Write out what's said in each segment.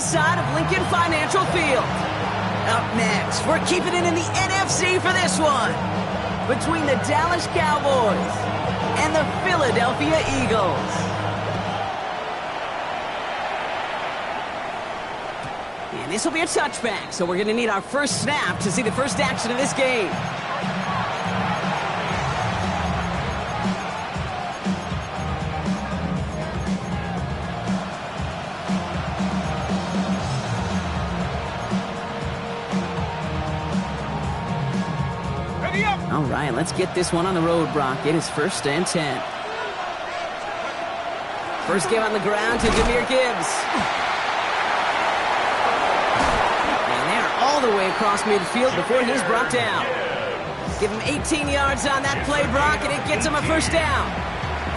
side of Lincoln Financial Field. Up next, we're keeping it in the NFC for this one. Between the Dallas Cowboys and the Philadelphia Eagles. And this will be a touchback, so we're going to need our first snap to see the first action of this game. All right, let's get this one on the road, Brock. It is 1st and 10. First game on the ground to Jahmyr Gibbs. And they're all the way across midfield before he's brought down. Give him 18 yards on that play, Brock, and it gets him a first down.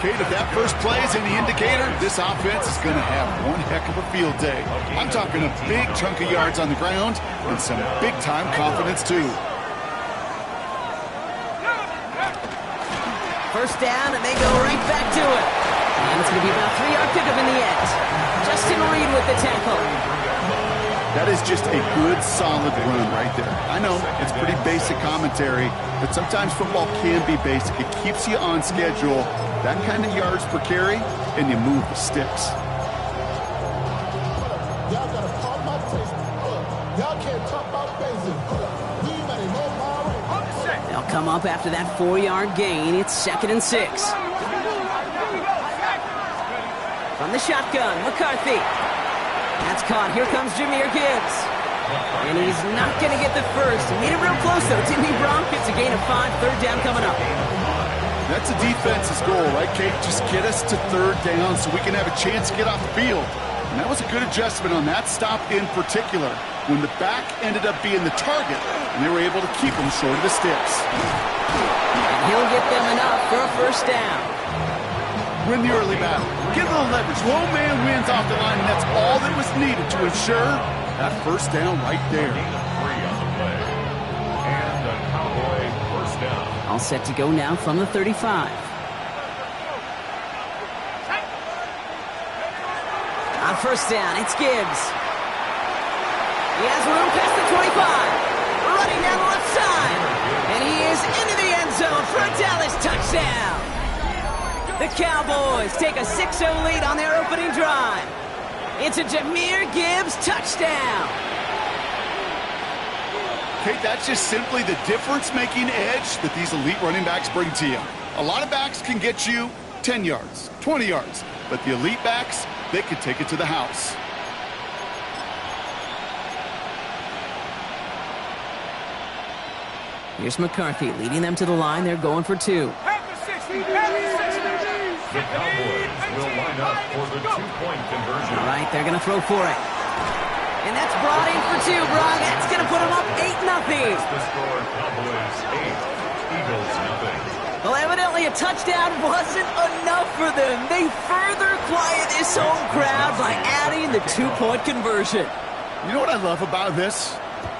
Kate, if that first play is any indicator, this offense is going to have one heck of a field day. I'm talking a big chunk of yards on the ground and some big-time confidence, too. First down, and they go right back to it. And it's going to be about a 3-yard pickup in the end. Justin Reed with the tackle. That is just a good, solid run right there. I know, it's pretty basic commentary, but sometimes football can be basic. It keeps you on schedule, that kind of yards per carry, and you move the sticks. Y'all got to pop my taste. Y'all can't talk about basic. We better know my way. They'll come up after that 4-yard gain. It's 2nd and 6. From the shotgun, McCarthy. That's caught. Here comes Jahmyr Gibbs. And he's not going to get the first. He made it real close, though. Didn't he, Brock? It's a gain of 5. 3rd down coming up. That's a defense's goal, right, Kate? Just get us to 3rd down so we can have a chance to get off the field. And that was a good adjustment on that stop in particular, when the back ended up being the target, and they were able to keep him short of the sticks. And he'll get them enough for a first down. Win the early battle. Get a little leverage. Low man wins off the line, and that's all that was needed to ensure that first down right there. And the Cowboy first down. All set to go now from the 35. On first down, it's Gibbs. He has room past the 25. Running down the left side. And he is into the end zone for a Dallas touchdown. The Cowboys take a 6-0 lead on their opening drive. It's a Jahmyr Gibbs touchdown. Kate, that's just simply the difference-making edge that these elite running backs bring to you. A lot of backs can get you 10 yards, 20 yards, but the elite backs, they can take it to the house. Here's McCarthy leading them to the line. They're going for 2. The Cowboys will line up for the 2-point conversion. All right, they're going to throw for it. And that's brought in for 2, Brock. That's going to put them up 8-0. The score, Cowboys 8, Eagles nothing. Well, evidently a touchdown wasn't enough for them. They further quiet this home crowd by adding the 2-point conversion. You know what I love about this?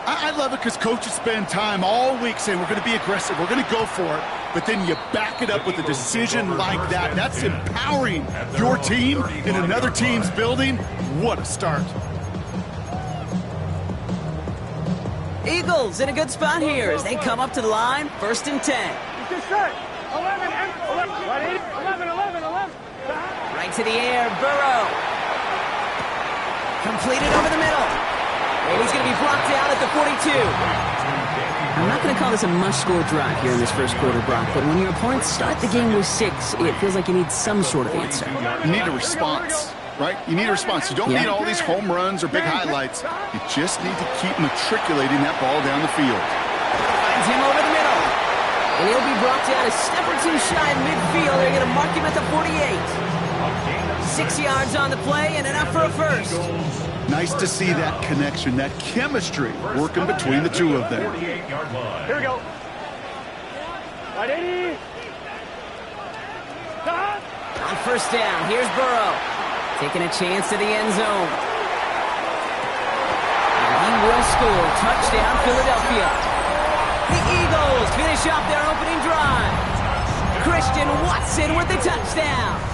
I love it because coaches spend time all week saying we're going to be aggressive, we're going to go for it, but then you back it up with a decision like that. That's empowering your team in another team's building. What a start. Eagles in a good spot here as they come up to the line, 1st and 10. Right to the air, Burrow. Completed over the middle. And he's going to be brought down at the 42. I'm not going to call this a must-score drive here in this first quarter, Brock, but when your opponents start the game with 6, it feels like you need some sort of answer. You need a response, right? You need a response. You don't need all these home runs or big highlights. You just need to keep matriculating that ball down the field. Finds him over the middle. And he'll be brought down a step or 2 shy of midfield. They're going to mark him at the 48. 6 yards on the play and enough for a first. Nice to see that connection, that chemistry working between the two of them. Here we go. Right, 80. On first down, here's Burrow. Taking a chance to the end zone. And he will score. Touchdown, Philadelphia. The Eagles finish off their opening drive. Christian Watson with the touchdown.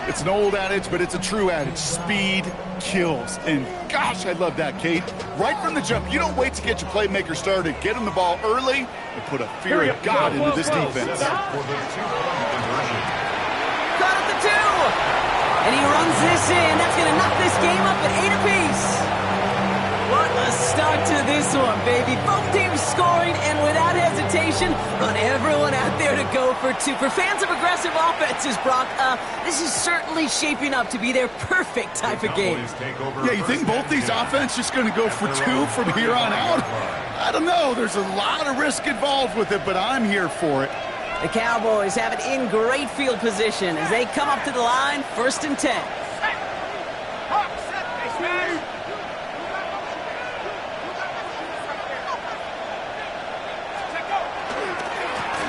It's an old adage, but it's a true adage. Speed kills. And gosh, I love that, Kate. Right from the jump, you don't wait to get your playmaker started. Get him the ball early and put a fear of God into this defense. Got at the 2. And he runs this in. That's going to knock this game up at 8 apiece. What a start to this one, baby. Both teams scoring, and without hesitation, on everyone out there to go for 2. For fans of aggressive offenses, Brock, this is certainly shaping up to be their perfect type of game. Yeah, you think both these offenses just going to go for 2 from here on out? I don't know. There's a lot of risk involved with it, but I'm here for it. The Cowboys have it in great field position as they come up to the line, 1st and 10.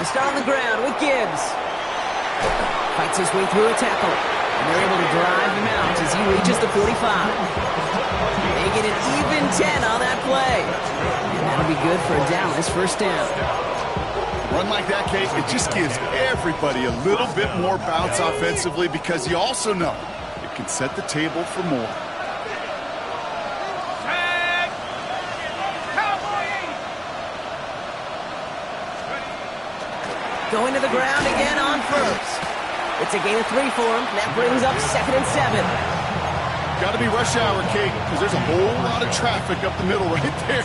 Start on the ground with Gibbs. Fights his way through a tackle. And they're able to drive him out as he reaches the 45. They get an even 10 on that play. And that'll be good for a Dallas 1st down. Run like that, Kate, it just gives everybody a little bit more bounce offensively because you also know it can set the table for more. Going to the ground again on 1st. It's a gain of 3 for him. That brings up 2nd and 7. Got to be rush hour, Kate, because there's a whole lot of traffic up the middle right there.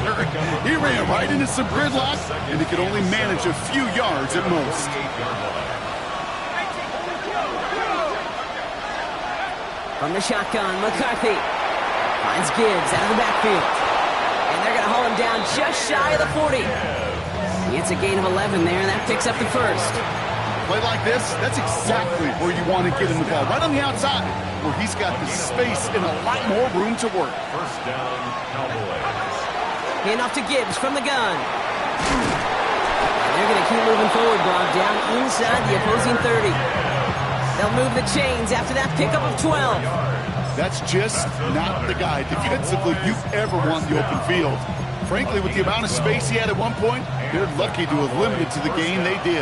He ran right into some gridlock, and he could only manage a few yards at most. From the shotgun, McCarthy finds Gibbs out of the backfield. And they're going to haul him down just shy of the 40. It's a gain of 11 there, and that picks up the 1st. Play like this, that's exactly where you want to get him the ball. Right on the outside, where he's got the space and a lot more room to work. 1st down, Cowboys. Hand off to Gibbs from the gun. And they're going to keep moving forward, Brock, down inside the opposing 30. They'll move the chains after that pickup of 12. That's just not the guy defensively you ever want the open field. Frankly, with the amount of space he had at one point, they're lucky to have limited to the gain they did.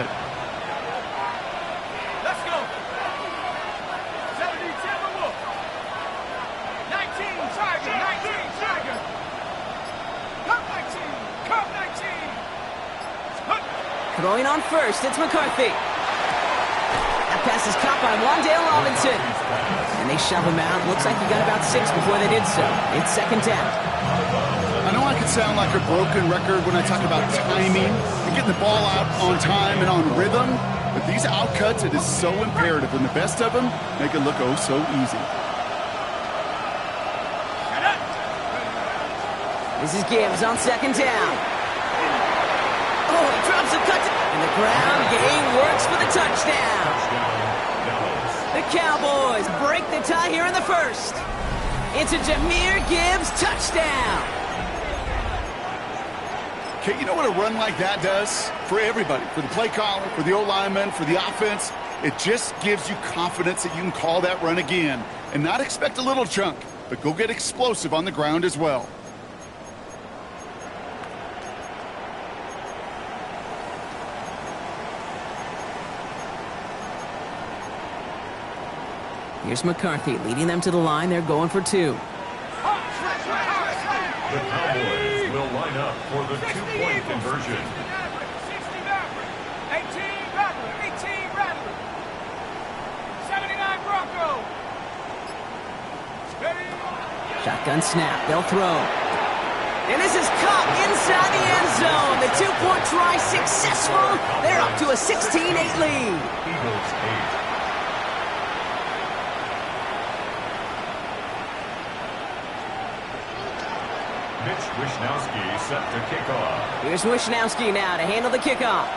Let's go. 70 Timberwolf. 19 Tiger. 19 Tiger. Cup 19. Cup 19. Throwing on 1st, it's McCarthy. That pass is caught by Wan'Dale Robinson. And they shove him out. Looks like he got about 6 before they did so. It's 2nd down. I know I can sound like a broken record when I talk about timing and getting the ball out on time and on rhythm, but these outcuts, it is so imperative, and the best of them make it look oh so easy. This is Gibbs on 2nd down. Oh, he drops a cut, and the ground game works for the touchdown. The Cowboys break the tie here in the 1st. It's a Jahmyr Gibbs touchdown. Okay, you know what a run like that does? For everybody, for the play caller, for the O-lineman, for the offense, it just gives you confidence that you can call that run again and not expect a little chunk, but go get explosive on the ground as well. Here's McCarthy leading them to the line. They're going for 2. The Cowboys will line up for the 2-point conversion. 18 Rattler. 18 Rattler. 79 Bronco. Shotgun snap. They'll throw. And this is caught inside the end zone. The 2-point try successful. They're up to a 16-8 lead. Eagles 8. Wishnowski set to kick off. Here's Wishnowski now to handle the kickoff.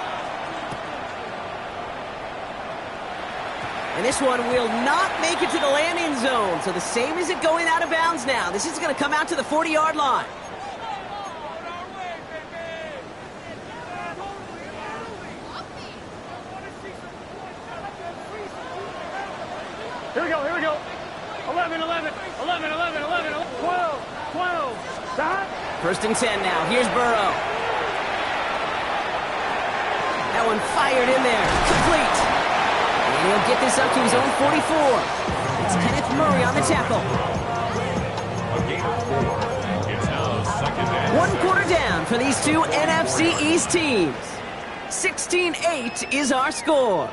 And this one will not make it to the landing zone. So the same as it going out of bounds now. This is going to come out to the 40-yard line. Here we go, here we go. 11, 11, 11, 11, 11, 12, 12. Stop. 1st and 10 now. Here's Burrow. That one fired in there. Complete. And he'll get this up to his own 44. It's Kenneth Murray on the tackle. A gain of 4. It's now second and 1 quarter down for these two NFC East teams. 16-8 is our score.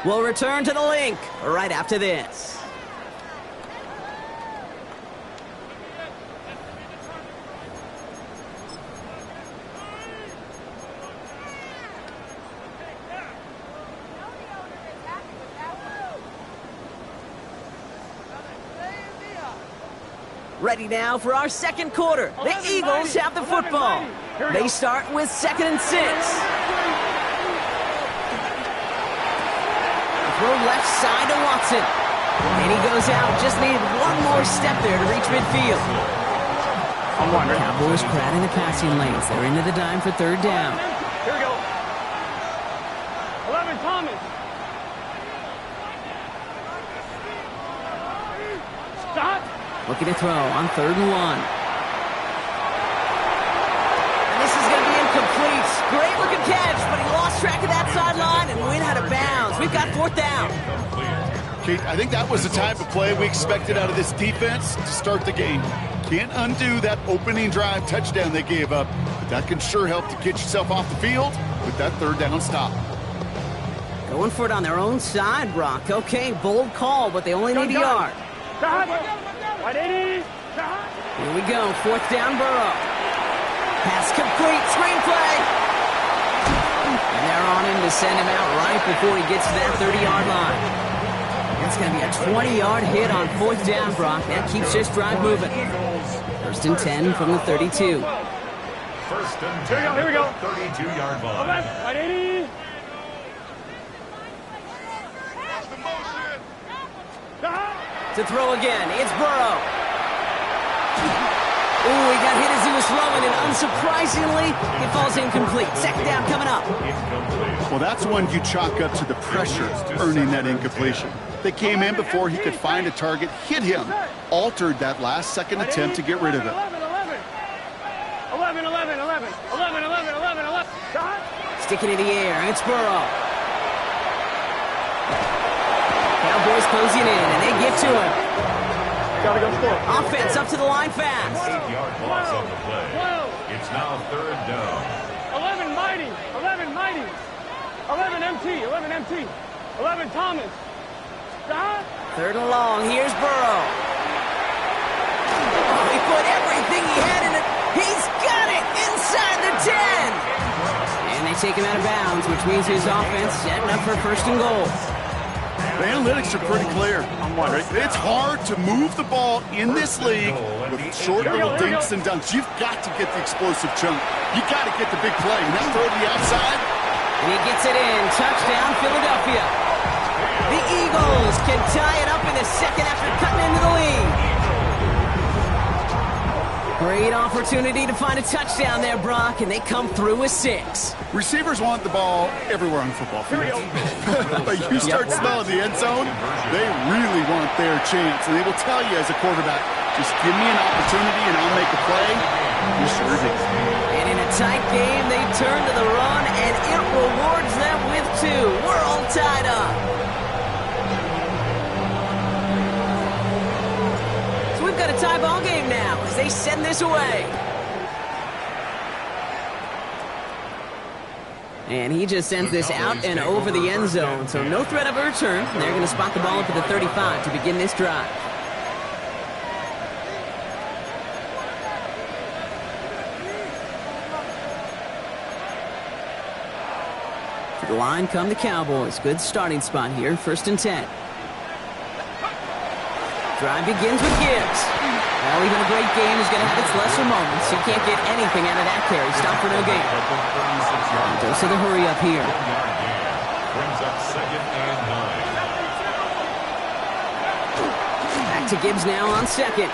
We'll return to the link right after this. Ready now for our second quarter. The Eagles have the football. They start with 2nd and 6. Throw left side to Watson. And he goes out. Just needed one more step there to reach midfield. Cowboys crowding the passing lanes. They're into the dime for 3rd down. Here we go. 11, Thomas. Stop. Looking to throw on 3rd and 1. And this is going to be incomplete. Great looking catch, but he lost track of that sideline and went out of bounds. We've got 4th down. Kate, I think that was the type of play we expected out of this defense to start the game. Can't undo that opening drive touchdown they gave up, but that can sure help to get yourself off the field with that 3rd down stop. Going for it on their own side, Brock. Okay, bold call, but they only need a yard. Stop. 180. Here we go, 4th down, Burrow. Pass complete, screenplay. And they're on him to send him out right before he gets to that 30-yard line. That's going to be a 20-yard hit on 4th down, Brock. That keeps this drive moving. 1st and 10 from the 32. 1st and 10. Here we go. 32-yard line. 180. To throw again, it's Burrow. Ooh, he got hit as he was throwing, and unsurprisingly, it falls incomplete. 2nd down coming up. Well, that's one you chalk up to the pressure earning that incompletion. They came in before he could find a target, hit him, altered that last-second attempt to get rid of it. 11. Sticking in the air, it's Burrow. Cowboys closing in, and they get to him. Gotta go score. Offense up to the line fast. 8-yard loss on the play. It's now 3rd down. 11 mighty. 11 mighty. 11 MT. 11 MT. 11 Thomas. Stop. 3rd and long. Here's Burrow. Oh, he put everything he had in it. He's got it inside the 10. And they take him out of bounds, which means his offense setting up for 1st and goal. The analytics are pretty clear. It's hard to move the ball in this league with short little dinks and dunks. You've got to get the explosive chunk. You've got to get the big play. And that throw to the outside. And he gets it in. Touchdown, Philadelphia. The Eagles can tie it up in the 2nd after cutting into the lead. Great opportunity to find a touchdown there, Brock, and they come through with 6. Receivers want the ball everywhere on the football field. But you start smelling the end zone, they really want their chance. And they will tell you as a quarterback, just give me an opportunity and I'll make a play. You sure do. And in a tight game, they turn to the run, and it rewards them with 2. We're all tied up. So we've got a tie ball game now as they send this away. And he just sends this out and over the end zone, so no threat of a return. They're going to spot the ball up at the 35 to begin this drive. To the line come the Cowboys. Good starting spot here, 1st and 10. Drive begins with Gibbs. Well, even a great game is going to have its lesser moments. You can't get anything out of that carry. Stop for no gain. Goes to the hurry up here. Brings up 2nd and 9. Back to Gibbs now on 2nd.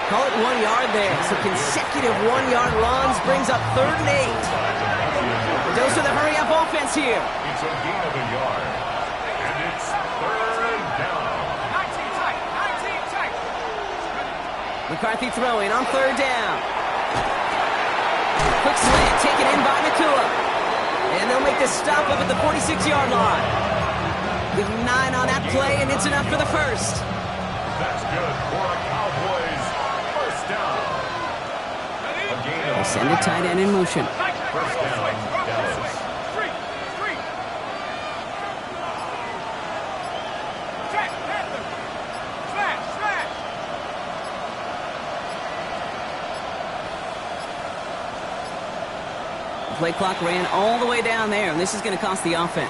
Call it 1 yard there. So consecutive 1-yard runs brings up 3rd and 8. Goes to the hurry up offense here. It's a gain of a yard. And it's 3rd down. McCarthy throwing on 3rd down. Quick slant taken in by Nakua. And they'll make the stop up at the 46-yard line. Give him 9 on that play, and it's enough for the 1st. Send a tight end in motion. First down, Dallas. The play clock ran all the way down there, and this is going to cost the offense.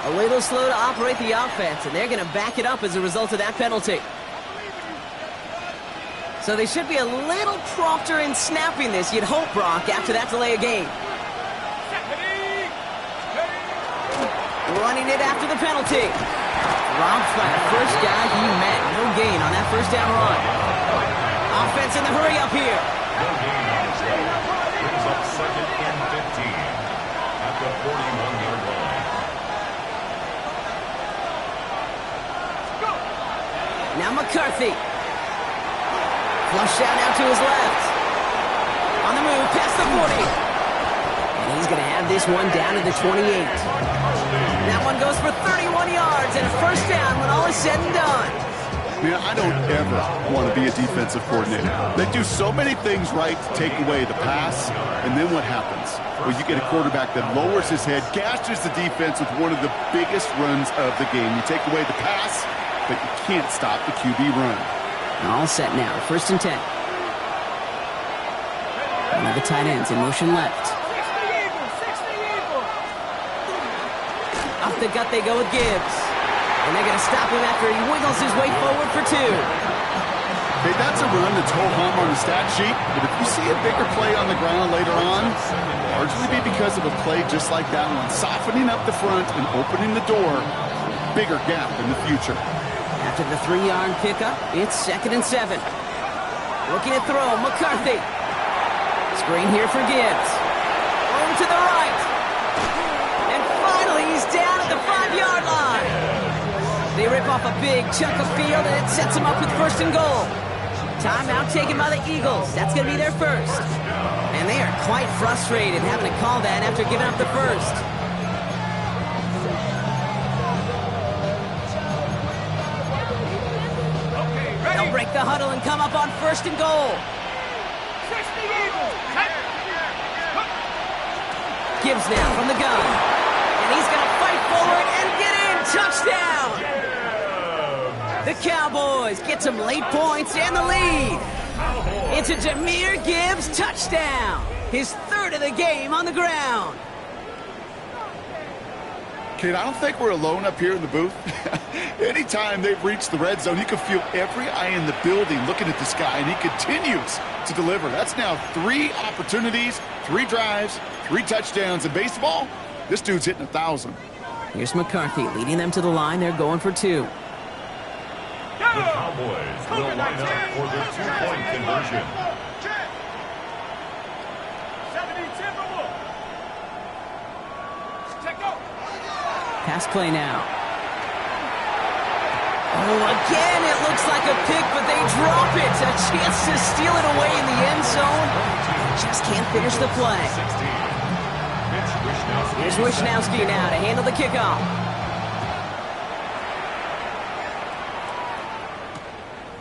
A little slow to operate the offense, and they're going to back it up as a result of that penalty. So they should be a little prompter in snapping this, you'd hope, Brock, after that delay of game. Running it after the penalty. Robbed by the first guy he met. No gain on that first down run. Offense in the hurry up here. No gain on the play. Brings up second and 15 at the 41-yard line. Now McCarthy. Flush out now to his left. On the move, past the 40. And he's going to have this one down to the 28. That one goes for 31 yards and a first down when all is said and done. Man, I don't ever want to be a defensive coordinator. They do so many things right to take away the pass, and then what happens? Well, you get a quarterback that lowers his head, gashes the defense with one of the biggest runs of the game. You take away the pass, but you can't stop the QB run. All set now, first and 10. One of the tight ends in motion left. Off the gut they go with Gibbs. And they're going to stop him after he wiggles his way forward for 2. Okay, that's a run that's ho-hum on the stat sheet, but if you see a bigger play on the ground later on, largely be because of a play just like that one, softening up the front and opening the door, bigger gap in the future. After the 3-yard pickup, it's second and 7. Looking to throw, McCarthy. Screen here for Gibbs. Room to the right. And finally, he's down at the 5-yard line. They rip off a big chunk of field, and it sets them up with first and goal. Timeout taken by the Eagles. That's going to be their first. And they are quite frustrated having to call that after giving up the first. They'll break the huddle and come up on first and goal. Gibbs now from the gun. And he's going to fight forward and get in. Touchdown! The Cowboys get some late points and the lead. It's a Jahmyr Gibbs touchdown. His third of the game on the ground. Kate, I don't think we're alone up here in the booth. Anytime they've reached the red zone, you can feel every eye in the building looking at this guy, and he continues to deliver. That's now 3 opportunities, 3 drives, 3 touchdowns. In baseball, this dude's hitting 1,000. Here's McCarthy leading them to the line. They're going for 2. The Cowboys will line up for the 2-point conversion. Pass play now. Oh, again, it looks like a pick, but they drop it. A chance to steal it away in the end zone. Just can't finish the play. Here's Wishnowski now to handle the kickoff.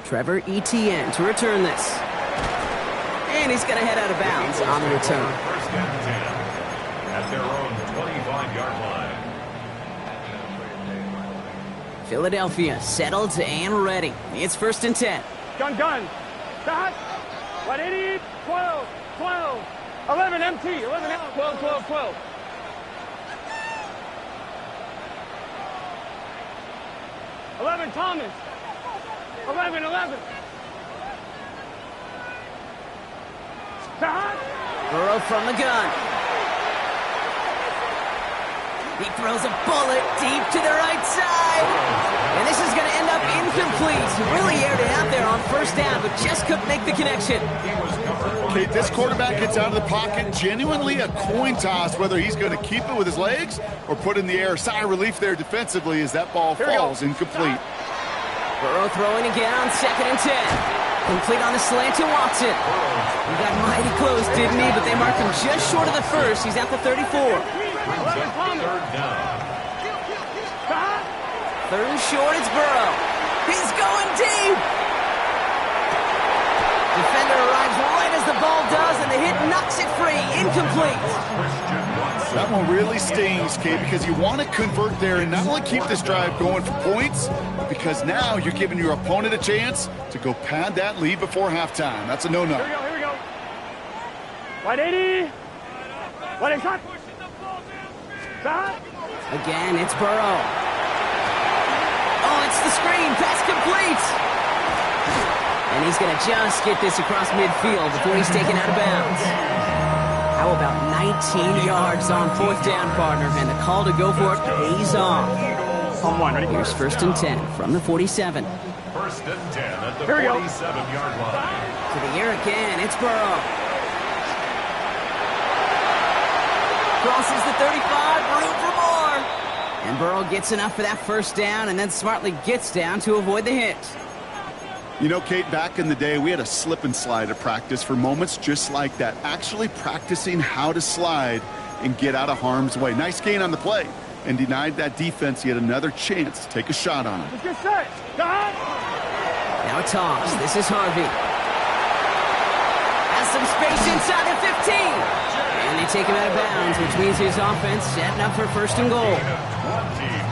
Trevor Etienne to return this. And he's going to head out of bounds on the return. First and 10 at their own 25-yard line. Philadelphia settled and ready. It's first and 10. Gun. Stop. 180, 12, 12. 11 MT, 11 out, 12, 12, 12. 11 Thomas. 11. Stop. Burrow from the gun. He throws a bullet deep to the right side. And this is going to end up incomplete. Really aired it out there on first down, but just couldn't make the connection. Okay, this quarterback gets out of the pocket. Genuinely a coin toss whether he's going to keep it with his legs or put in the air. Sigh of relief there defensively as that ball falls incomplete. Burrow throwing again on second and 10. Complete on the slant to Watson. He got mighty close, didn't he? But they marked him just short of the first. He's at the 34. Third down. Third and short, it's Burrow. He's going deep. Defender arrives right as the ball does, and the hit knocks it free. Incomplete. That one really stings, Kate, because you want to convert there and not only keep this drive going for points, but because now you're giving your opponent a chance to go pad that lead before halftime. That's a no-no. Here we go. Right 80. Right 80, shot. Shot. Again, it's Burrow. Oh, it's the screen. Pass complete. And he's going to just get this across midfield before he's taken out of bounds. How about 19 yards on 4th down, partner? And the call to go for it pays off. On one, ready? Here's 1st and 10 from the 47. 1st and 10 at the 47-yard line. To the air again, it's Burrow. Crosses the 35, room for more. And Burrow gets enough for that 1st down and then smartly gets down to avoid the hit. You know, Kate, back in the day, we had a slip and slide at practice for moments just like that. Actually practicing how to slide and get out of harm's way. Nice gain on the play and denied that defense yet another chance to take a shot on him. Let's get set. Shot. Now a toss. This is Harvey. Has some space inside the 15. And they take him out of bounds, which means his offense setting up for 1st and goal.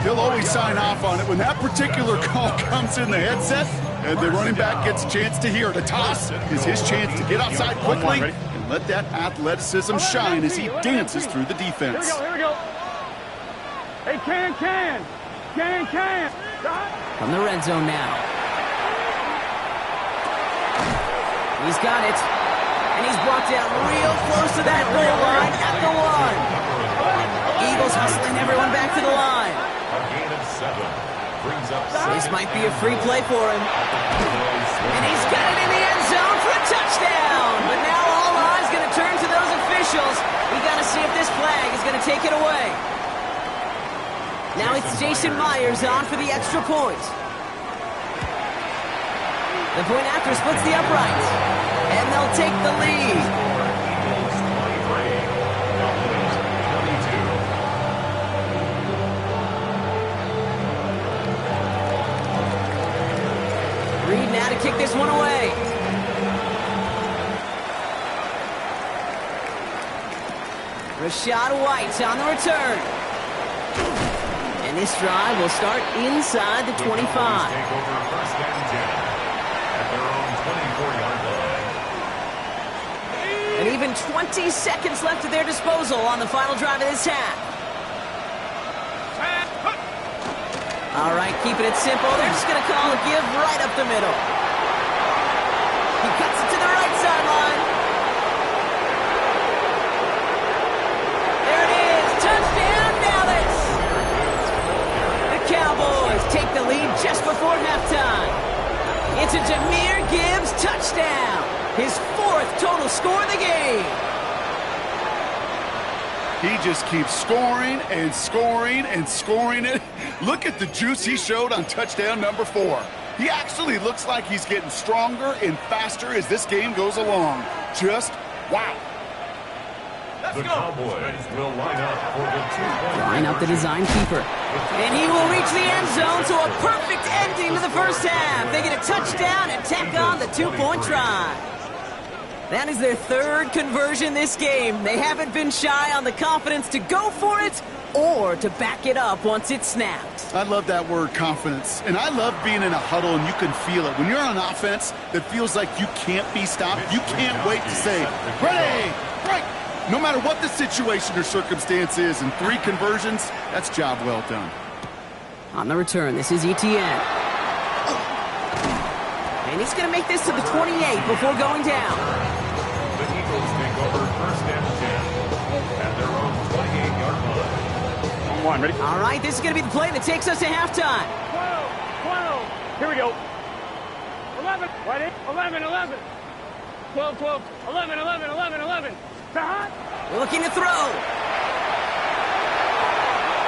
He'll always sign off on it when that particular call comes in the headset and the running back gets a chance to hear it. A toss is his chance to get outside quickly and let that athleticism shine as he dances through the defense. Here we go. Hey, can. Shot. From the red zone now. He's got it. And he's brought down real close to that goal line at the 1. Eagles hustling everyone back to the line. A gain of 7. Brings up This might be a free play for him. And he's got it in the end zone for a touchdown. But now all eyes going to turn to those officials. We got to see if this flag is going to take it away. Now it's Jason Myers on for the extra point. The point after splits the uprights. And they'll take the lead. Reed now to kick this one away. Rashad White's on the return. And this drive will start inside the 25. Take over 1st and 10 at their own 24-yard line. And even 20 seconds left at their disposal on the final drive of this half. All right, keeping it simple. They're just going to call a give right up the middle. He cuts it to the right sideline. There it is. Touchdown, Dallas. The Cowboys take the lead just before halftime. It's a Jahmyr Gibbs touchdown. His 4th total score of the game. He just keeps scoring and scoring and scoring it. Look at the juice he showed on touchdown number 4. He actually looks like he's getting stronger and faster as this game goes along. Just wow. The Cowboys will line up for the 2-point. Line up the design keeper. And he will reach the end zone, so a perfect ending to the 1st half. They get a touchdown and tack on the 2-point try. That is their 3rd conversion this game. They haven't been shy on the confidence to go for it or to back it up once it's snapped. I love that word, confidence. And I love being in a huddle and you can feel it. When you're on offense that feels like you can't be stopped, you can't wait to say, ready, break. No matter what the situation or circumstance is, in 3 conversions, that's job well done. On the return, this is Etienne. And he's going to make this to the 28 before going down. The Eagles take over 1st and 10 at their own 28-yard line. On one, ready? All right, this is going to be the play that takes us to halftime. 12. Here we go. 11. Right 11. 12. 11. Shot. Looking to throw.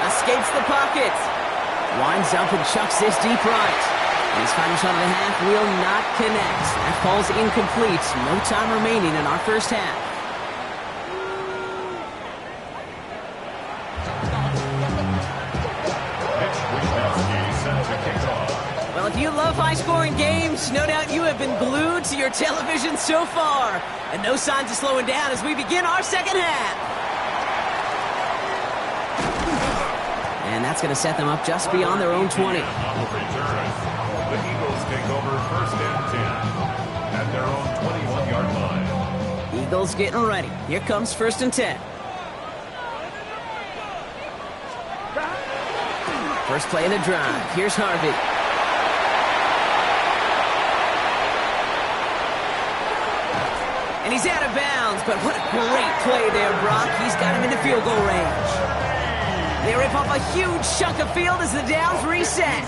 Escapes the pocket. Winds up and chucks this deep right. And his final shot of the half will not connect. That falls incomplete. No time remaining in our 1st half. Do you love high-scoring games? No doubt you have been glued to your television so far. And no signs of slowing down as we begin our second half. And that's going to set them up just beyond their own 20. The Eagles take over first and 10 at their own 21-yard line. Eagles getting ready. Here comes first and 10. First play of the drive. Here's Harvey. And he's out of bounds, but what a great play there, Brock. He's got him in the field goal range. They rip off a huge chunk of field as the downs reset.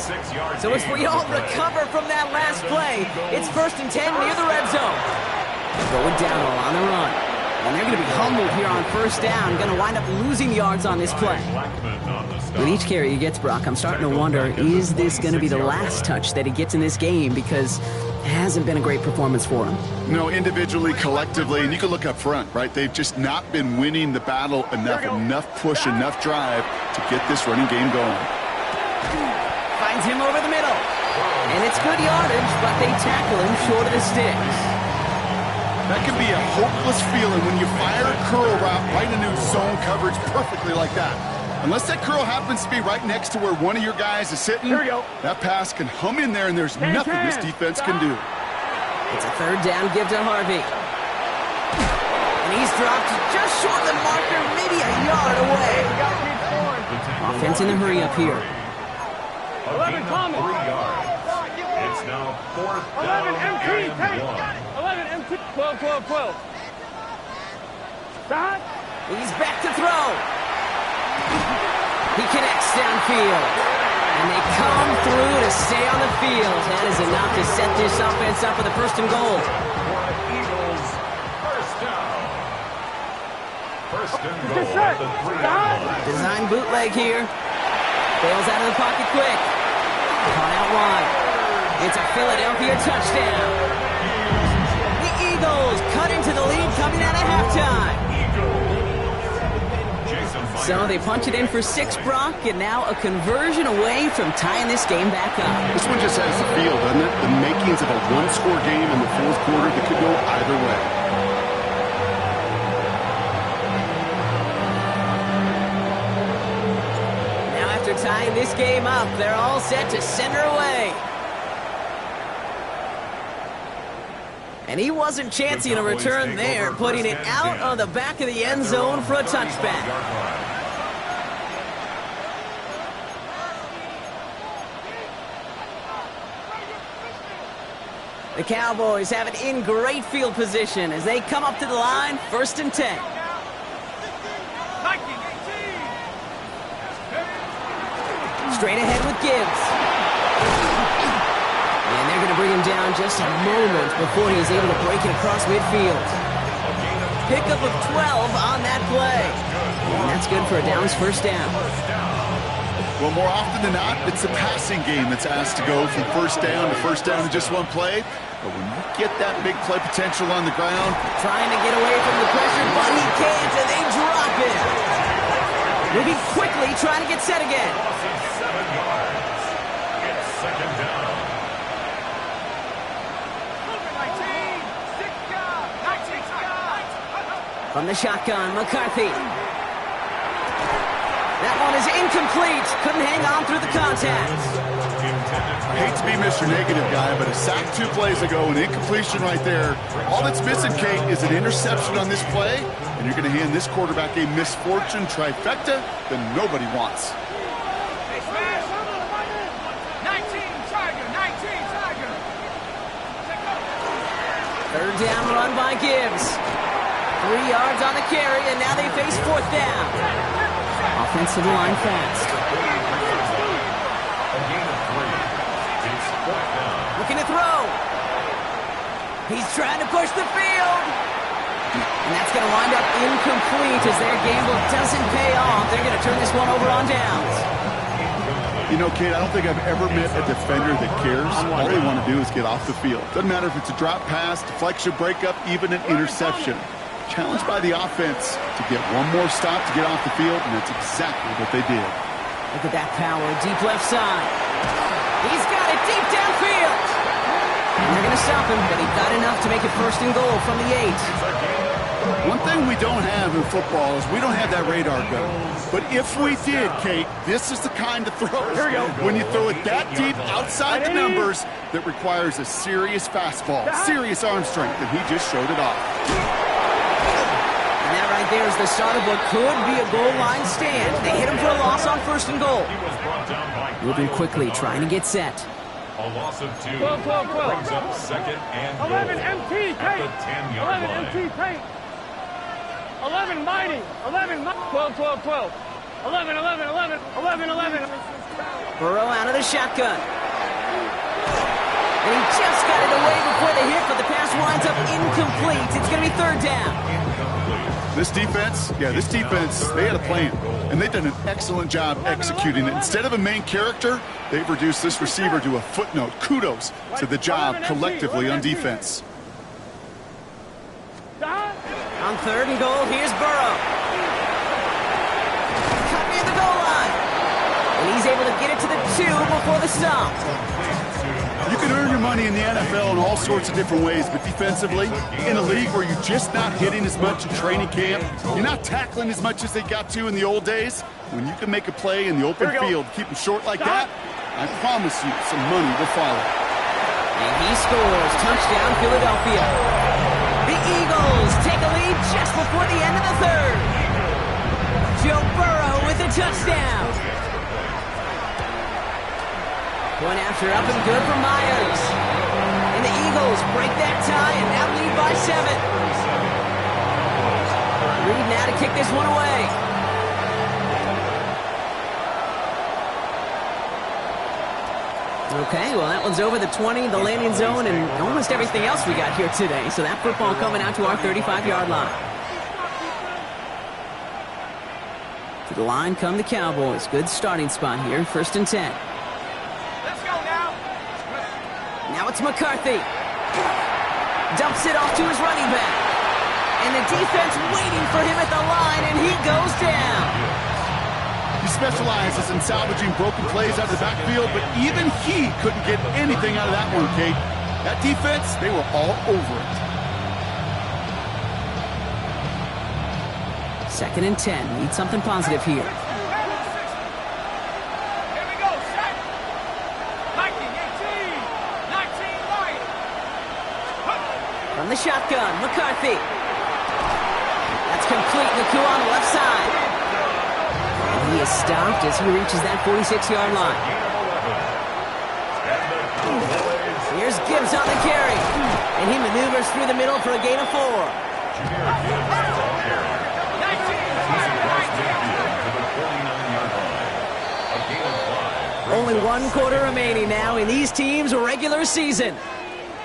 So as we all recover from that last play, it's first and 10 near the red zone. Going down on the run. And they're going to be humbled here on first down. Going to wind up losing yards on this play. With each carry he gets, Brock, I'm starting to wonder, is this going to be the last touch that he gets in this game? Because it hasn't been a great performance for him. No, individually, collectively, and you can look up front, right? They've just not been winning the battle enough push, enough drive to get this running game going. Finds him over the middle. And it's good yardage, but they tackle him short of the sticks. That can be a hopeless feeling when you fire a curl route right into zone coverage perfectly like that. Unless that curl happens to be right next to where one of your guys is sitting, that pass can hum in there and there's nothing this defense can do. It's a third down give to Harvey. And he's dropped just short of the marker, maybe a yard away. Offense in a hurry up here. 11 coming. 3 yards. It's now fourth down 11 MT, and 1. 11 MT, 12. Stop. He's back to throw. He connects downfield. And they come through to stay on the field. That is enough to set this offense up with a first and goal. Eagles, first down. First and goal at the 3-yard line. Design bootleg here. Bails out of the pocket quick. Caught out wide. It's a Philadelphia touchdown. The Eagles cut into the lead coming out of halftime. So they punch it in for 6, Brock, and now a conversion away from tying this game back up. This one just has the feel, doesn't it? The makings of a one-score game in the fourth quarter that could go either way. Now after tying this game up, they're all set to send her away. And he wasn't chancing a return there, putting it out of the back of the end zone for a touchback. The Cowboys have it in great field position as they come up to the line, first and 10. Straight ahead with Gibbs. And they're going to bring him down just a moment before he's able to break it across midfield. Pickup of 12 on that play. And that's good for a Downs first down. Well, more often than not, it's the passing game that's asked to go from first down in just one play. But when you get that big play potential on the ground... Trying to get away from the pressure, but he can't, and they drop it. Moving quickly, trying to get set again. 7 yards. It's second down. From the shotgun, McCarthy. That one is incomplete. Couldn't hang on through the contact. I hate to be Mr. Negative guy, but a sack 2 plays ago, an incompletion right there. All that's missing, Kate, is an interception on this play, and you're going to hand this quarterback a misfortune trifecta that nobody wants. Third down run by Gibbs. 3 yards on the carry, and now they face fourth down. Offensive line fast. A gain of 3. It's fourth down. Looking to throw. He's trying to push the field. And that's going to wind up incomplete as their gamble doesn't pay off. They're going to turn this one over on downs. You know, Kate, I don't think I've ever met a defender that cares. All they want to do is get off the field. Doesn't matter if it's a drop pass, deflection, breakup, even an interception. Challenged by the offense to get one more stop to get off the field, and that's exactly what they did. Look at that power, deep left side. He's got it deep downfield. they're going to stop him, but he got enough to make it 1st and goal from the 8. One thing we don't have in football is we don't have that radar gun. But if we did, Kate, this is the kind of throw when you throw it that deep outside the numbers that requires a serious fastball, serious arm strength, and he just showed it off. And that right there is the start of what could be a goal line stand. They hit him for a loss on 1st and goal. Moving quickly, trying to get set. A loss of 2. 12, 12, 12. Brings up 2nd and goal. 11 MT At paint. the 10-yard 11 line. MT paint. 11 mighty. 11 12, 12, 12. 11, 11, 11, 11, 11. Burrow out of the shotgun. And he just got it away before the hit, but the pass winds up incomplete. It's going to be 3rd down. This defense, they had a plan, and they've done an excellent job executing it. Instead of a main character, they've reduced this receiver to a footnote. Kudos to the job collectively on defense. On 3rd and goal, here's Burrow. Cut near the goal line. And he's able to get it to the 2 before the stop. You can earn your money in the NFL in all sorts of different ways, but defensively, in a league where you're just not hitting as much in training camp, you're not tackling as much as they got to in the old days, when you can make a play in the open field, keep them short like that, I promise you some money will follow. And he scores. Touchdown, Philadelphia. The Eagles take a lead just before the end of the 3rd. Joe Burrow with a touchdown. Point after up and good for Myers. And the Eagles break that tie and now lead by 7. Reed now to kick this one away. Okay, well that one's over the 20, the landing zone, and almost everything else we got here today. So that football coming out to our 35-yard line. To the line come the Cowboys. Good starting spot here, 1st and 10. Let's go now. Now it's McCarthy. Dumps it off to his running back. And the defense waiting for him at the line, and he goes down. He specializes in salvaging broken plays out of the backfield, but even he couldn't get anything out of that one, Kate. That defense, they were all over it. 2nd and 10. Need something positive here. Here we go, set. 19, 18, 19, right. From the shotgun, McCarthy. That's complete. Naku on the left side. And he is stopped as he reaches that 46-yard line. Here's Gibbs on the carry. And he maneuvers through the middle for a gain of 4. Only 1 quarter remaining now in these teams' regular season.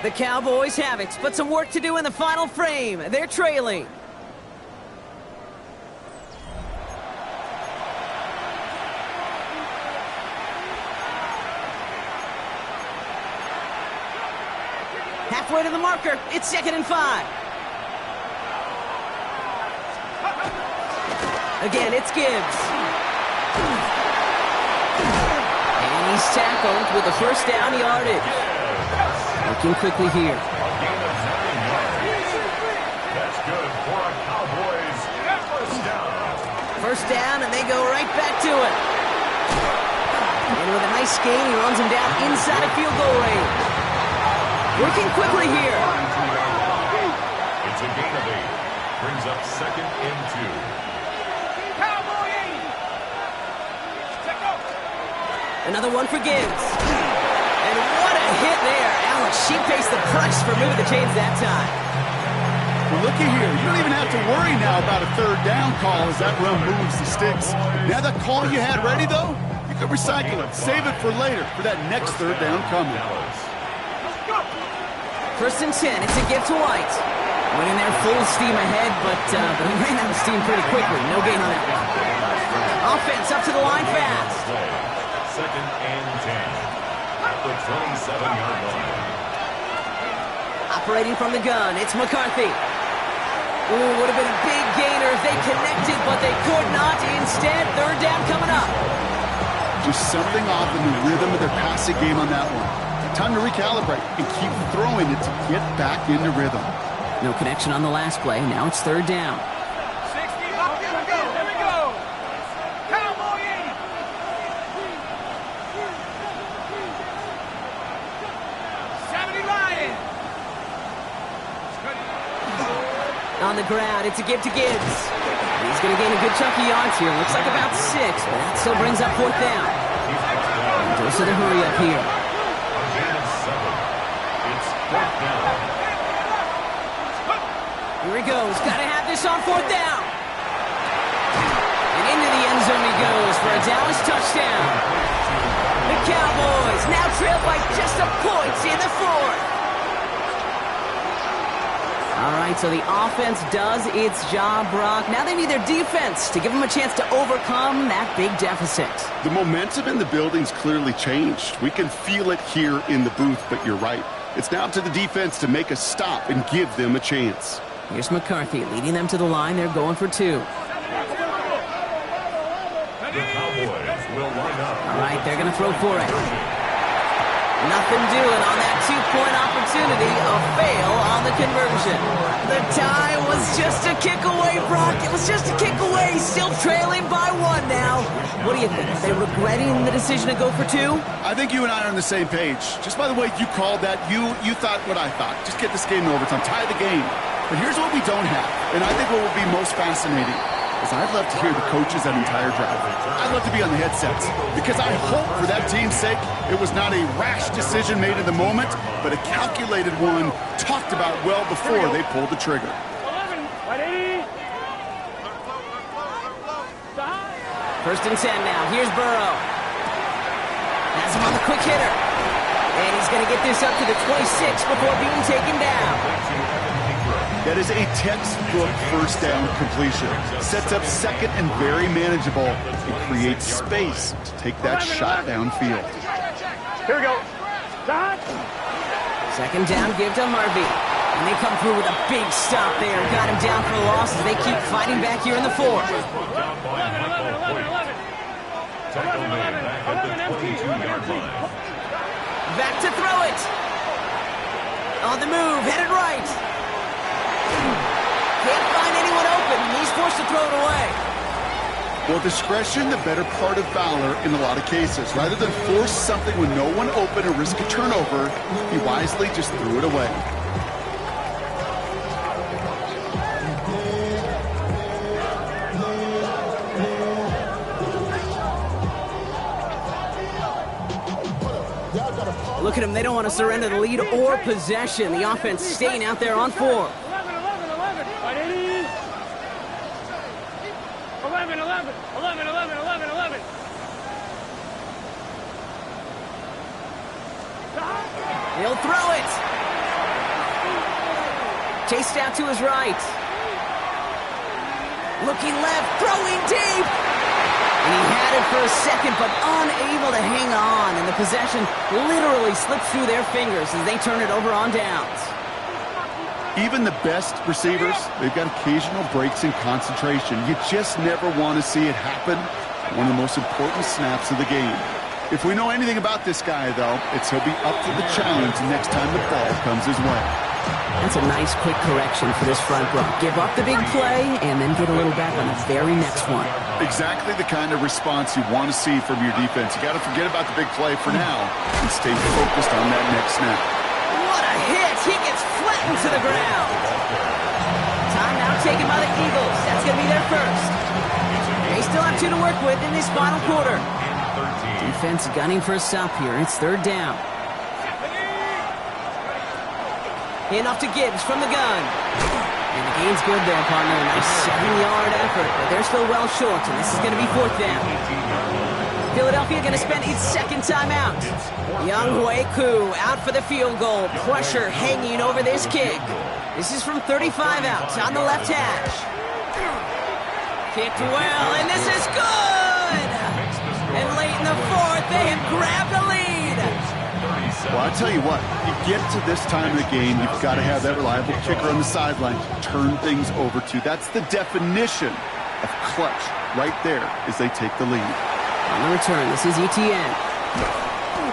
The Cowboys have it, but some work to do in the final frame. They're trailing. Halfway to the marker. It's 2nd and 5. Again, it's Gibbs. And he's tackled with a 1st down yardage. Looking quickly here. That's good for a Cowboys 1st down. 1st down, and they go right back to it. And with a nice gain, he runs him down inside a field goal range. Working quickly here. It's a gain of 8. Brings up 2nd and 2. Cowboy 80. Check out. Another one for Gibbs. And what a hit there. Alex, she faced the press for moving the chains that time. Well, looky here. You don't even have to worry now about a 3rd down call as that run moves the sticks. Now that call you had ready, though, you could recycle it. Save it for later for that next 3rd down coming. 1st and 10. It's a gift to White. Went in there full steam ahead, but he ran out of steam pretty quickly. No gain on that one. Offense up to the line fast. 2nd and 10. At the 27-yard line. Operating from the gun, it's McCarthy. Ooh, would have been a big gainer if they connected, but they could not. Instead, 3rd down coming up. Just something off in the rhythm of their passing game on that one. Time to recalibrate and keep throwing it to get back into rhythm. No connection on the last play. Now it's third down. 60, here we go. Cowboy 80. On the ground, it's a give to Gibbs. He's going to gain a good chunk of yards here. Looks like about 6, but that still brings up fourth down. Dose of the hurry up here. It's fourth down. Here he goes. Got to have this on fourth down. And into the end zone he goes for a Dallas touchdown. The Cowboys now trail by just a point in the fourth. All right, so the offense does its job, Brock. Now they need their defense to give them a chance to overcome that big deficit. The momentum in the building's clearly changed. We can feel it here in the booth, but you're right. It's now up to the defense to make a stop and give them a chance. Here's McCarthy leading them to the line. They're going for 2. The Cowboys will line up. All right, they're going to throw for it. Nothing doing on that 2-point opportunity. A fail on the conversion. The tie was just a kick away, Brock. It was just a kick away. Still trailing by 1 now. What do you think? Are they regretting the decision to go for 2? I think you and I are on the same page. Just by the way you called that, you thought what I thought. Just get this game in overtime. Tie the game. But here's what we don't have, and I think what will be most fascinating is I'd love to hear the coaches that entire drive. I'd love to be on the headsets because I hope for that team's sake it was not a rash decision made in the moment, but a calculated one talked about well before they pulled the trigger. 11, right 80. First and 10 now. Here's Burrow. Has him on the quick hitter. And he's going to get this up to the 26 before being taken down. That is a textbook first down completion. Sets up second and very manageable and creates space to take that shot downfield. Here we go. Stop. Second down, give to Harvey. And they come through with a big stop there. Got him down for a loss as they keep fighting back here in the fourth. 11. Tackle made back at the 22-yard line. Back to throw it. On the move, headed right. Can't find anyone open. He's forced to throw it away. Well, discretion, the better part of valor in a lot of cases. Rather than force something with no one open or risk a turnover, he wisely just threw it away. Look at them. They don't want to surrender the lead or possession. The offense staying out there on 4. 11. Right 80. 11. He'll throw it. Chased out to his right. Looking left, throwing deep. And he had it for a second, but unable to hang on. And the possession literally slipped through their fingers as they turn it over on downs. Even the best receivers, they've got occasional breaks in concentration. You just never want to see it happen. One of the most important snaps of the game. If we know anything about this guy, though, it's he'll be up to the challenge next time the ball comes his way. That's a nice quick correction for this front row. Give up the big play and then get a little back on the very next one. Exactly the kind of response you want to see from your defense. You got to forget about the big play for now and stay focused on that next snap. What a hit! He gets flattened to the ground. Timeout taken by the Eagles. That's going to be their first. They still have 2 to work with in this final quarter. Defense gunning for a stop here. It's third down. Hand off to Gibbs from the gun. And the gain's good there, partner. Nice 7-yard effort, but they're still well short, and this is going to be fourth down. Philadelphia going to spend its second timeout. Young Hui-Koo out for the field goal. Pressure hanging over this kick. This is from 35 out on the left hash. Kicked well, and this is good! And late in the fourth, they have grabbed the lead. Well, I'll tell you what, you get to this time of the game, you've got to have that reliable kicker on the sideline to turn things over to. That's the definition of clutch right there as they take the lead. On the return, this is ETN.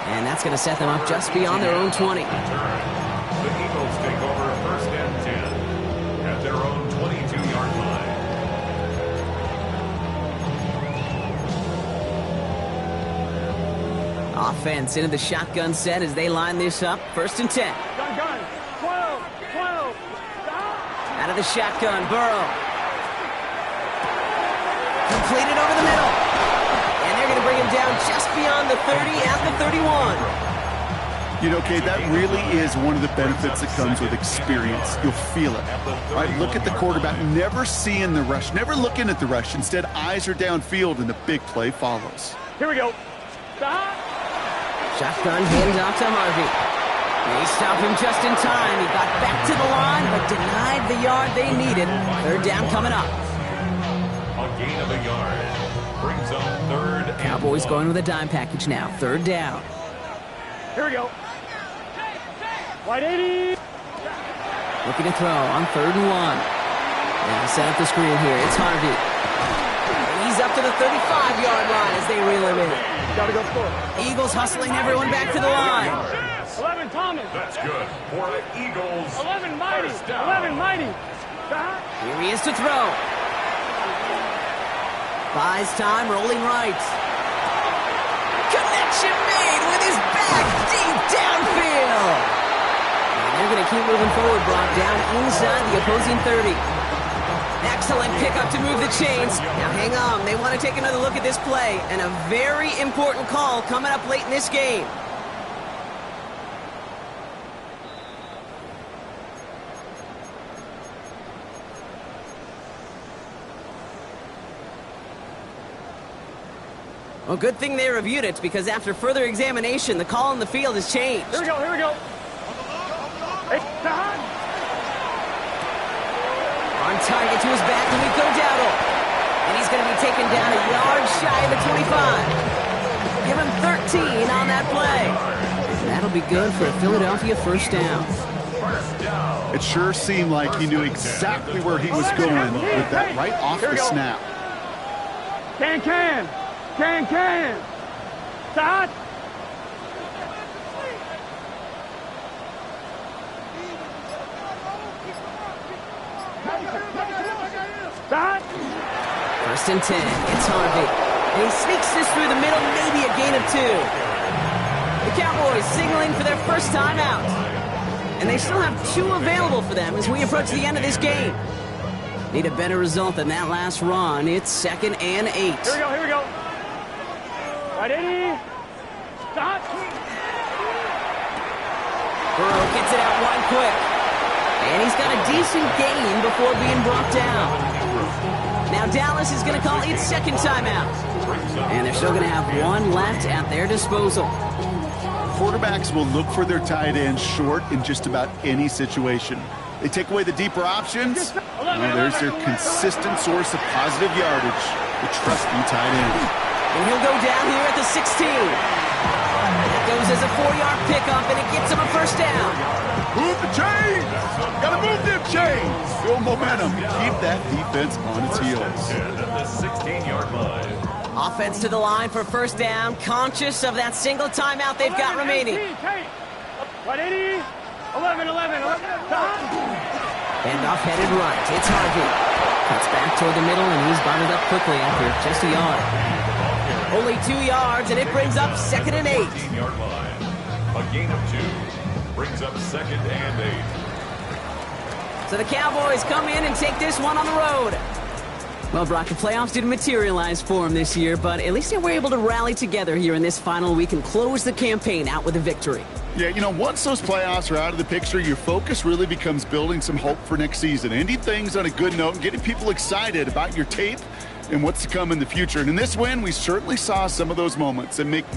And that's going to set them up just beyond their own 20. The Eagles take over first and 10 at their own 22-yard line. Offense into the shotgun set as they line this up. First and 10. Gun. 12. Out of the shotgun, Burrow. Completed over the middle. And they're going to bring him down just beyond the 30 at the 31. You know, Kate, that really is one of the benefits that comes with experience. You'll feel it. Right? Look at the quarterback, never seeing the rush, never looking at the rush. Instead, eyes are downfield, and the big play follows. Here we go. Stop. Shotgun handoff to Harvey. They stop him just in time. He got back to the line, but denied the yard they needed. Third down coming up. A gain of a yard brings up third and Cowboys 1. going with a dime package now. Third down. Here we go. Wide 80. Looking to throw on third and 1. Now set up the screen here. It's Harvey. He's up to the 35-yard line as they reel him in. Gotta go score. Eagles hustling everyone back to the line. 11 Thomas. That's good for the Eagles. 11 Mighty. First down. 11 Mighty. Stop. Here he is to throw. Buys time, rolling right. Connection made with his back deep downfield. And they're going to keep moving forward, brought down inside the opposing 30. Excellent pickup to move the chains. Now hang on, they want to take another look at this play, and a very important call coming up late in this game. Well, good thing they reviewed it, because after further examination, the call on the field has changed. Here we go. Hey, stop. On target to his back, Nico Dowdle. And he's going to be taken down a yard shy of the 25. Give him 13 on that play. That'll be good for a Philadelphia first down. It sure seemed like he knew exactly where he was going with that right off the snap. Can. Stop. Stop. First and 10. It's Harvey. And he sneaks this through the middle, maybe a gain of 2. The Cowboys signaling for their first time out. And they still have 2 available for them as we approach the end of this game. Need a better result than that last run. It's 2nd and 8. Here we go. Right 80. Stop. Burrow gets it out one quick. And he's got a decent gain before being brought down. Now Dallas is going to call its second timeout. And they're still going to have 1 left at their disposal. Quarterbacks will look for their tight end short in just about any situation. They take away the deeper options. There's their consistent source of positive yardage, the trusty tight end. And he'll go down here at the 16. That goes as a 4-yard pickup, and it gets him a first down. Move the chains! Gotta move them chains! Build momentum. Keep that defense on its heels. At the 16-yard line. Offense to the line for first down, conscious of that single timeout they've got remaining. Right 80. 11. Stop. Handoff headed right. It's Harvey. Cuts back toward the middle, and he's bottled up quickly after just a yard. Only 2 yards, and it brings up 2nd and 8. 15-yard line. A gain of 2 brings up 2nd and 8. So the Cowboys come in and take this one on the road. Well, Brock, the playoffs didn't materialize for them this year, but at least they were able to rally together here in this final week and close the campaign out with a victory. Yeah, you know, once those playoffs are out of the picture, your focus really becomes building some hope for next season, ending things on a good note and getting people excited about your tape and what's to come in the future. And in this win, we certainly saw some of those moments and make